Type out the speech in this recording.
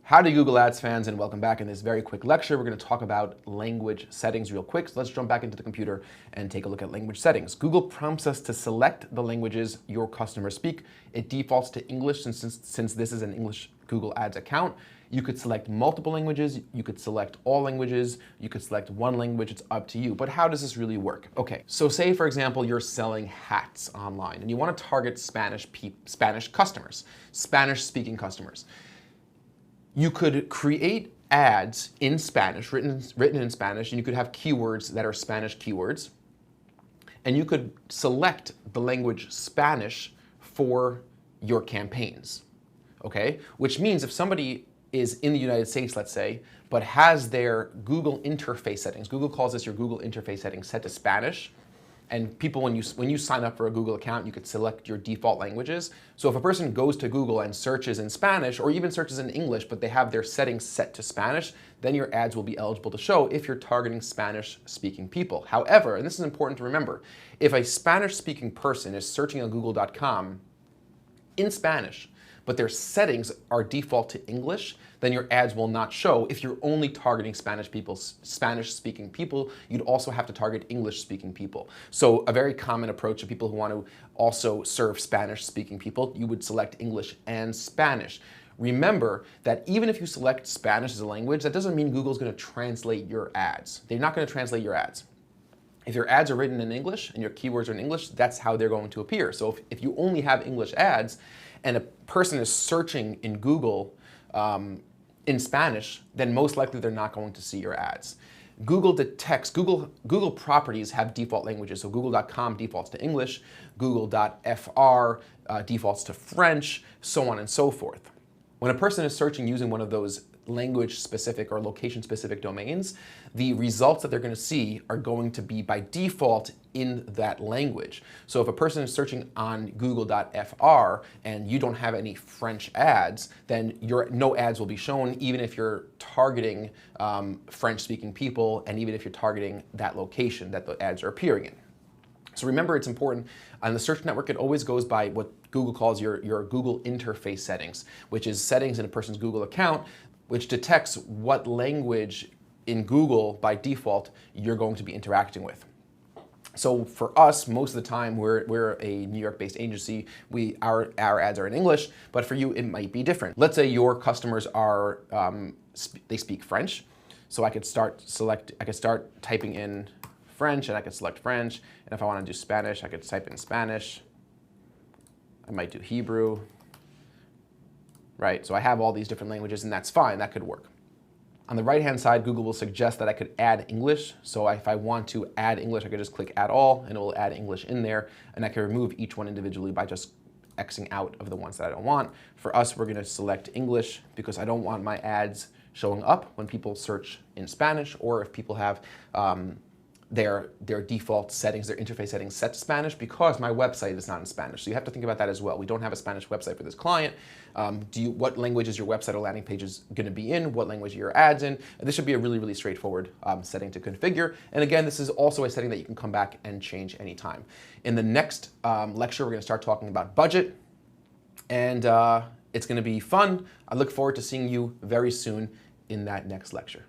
Howdy Google Ads fans, and welcome back. In this very quick lecture, we're going to talk about language settings real quick. So let's jump back into the computer and take a look at language settings. Google prompts us to select the languages your customers speak. It defaults to English since this is an English Google Ads account. You could select multiple languages, you could select all languages, you could select one language, it's up to you. But how does this really work? Okay, so say for example, you're selling hats online and you want to target Spanish customers, Spanish speaking customers. You could create ads in Spanish, written in Spanish, and you could have keywords that are Spanish keywords. And you could select the language Spanish for your campaigns, okay? Which means if somebody is in the United States, let's say, but has their Google interface settings, Google calls this your Google interface settings, set to Spanish, and people, when you sign up for a Google account, you could select your default languages. So if a person goes to Google and searches in Spanish, or even searches in English, but they have their settings set to Spanish, then your ads will be eligible to show if you're targeting Spanish-speaking people. However, and this is important to remember, if a Spanish-speaking person is searching on google.com in Spanish, but their settings are default to English, then your ads will not show. If you're only targeting Spanish-speaking people, you'd also have to target English-speaking people. So a very common approach to people who want to also serve Spanish-speaking people, you would select English and Spanish. Remember that even if you select Spanish as a language, that doesn't mean Google's going to translate your ads. They're not going to translate your ads. If your ads are written in English and your keywords are in English, that's how they're going to appear. So if you only have English ads and a person is searching in Google in Spanish, then most likely they're not going to see your ads. Google detects, Google properties have default languages. So google.com defaults to English, google.fr defaults to French, so on and so forth. When a person is searching using one of those language-specific or location-specific domains, the results that they're going to see are going to be by default in that language. So if a person is searching on google.fr and you don't have any French ads, then no ads will be shown, even if you're targeting French-speaking people and even if you're targeting that location that the ads are appearing in. So remember, it's important. On the search network, it always goes by what Google calls your Google interface settings, which is settings in a person's Google account, which detects what language in Google by default you're going to be interacting with. So for us, most of the time, we're a New York-based agency. Our ads are in English, but for you, it might be different. Let's say your customers are they speak French, so I could start typing in French, and I could select French. And if I want to do Spanish, I could type in Spanish. I might do Hebrew. Right, so I have all these different languages, and that's fine, that could work. On the right-hand side, Google will suggest that I could add English. So if I want to add English, I could just click Add All, and it will add English in there, and I can remove each one individually by just Xing out of the ones that I don't want. For us, we're gonna select English because I don't want my ads showing up when people search in Spanish, or if people have their default settings, their interface settings set to Spanish, because my website is not in Spanish. So you have to think about that as well. We don't have a Spanish website for this client. What language is your website or landing page is going to be in? What language are your ads in? And this should be a really, really straightforward setting to configure. And again, this is also a setting that you can come back and change anytime. In the next lecture, we're going to start talking about budget, and it's going to be fun. I look forward to seeing you very soon in that next lecture.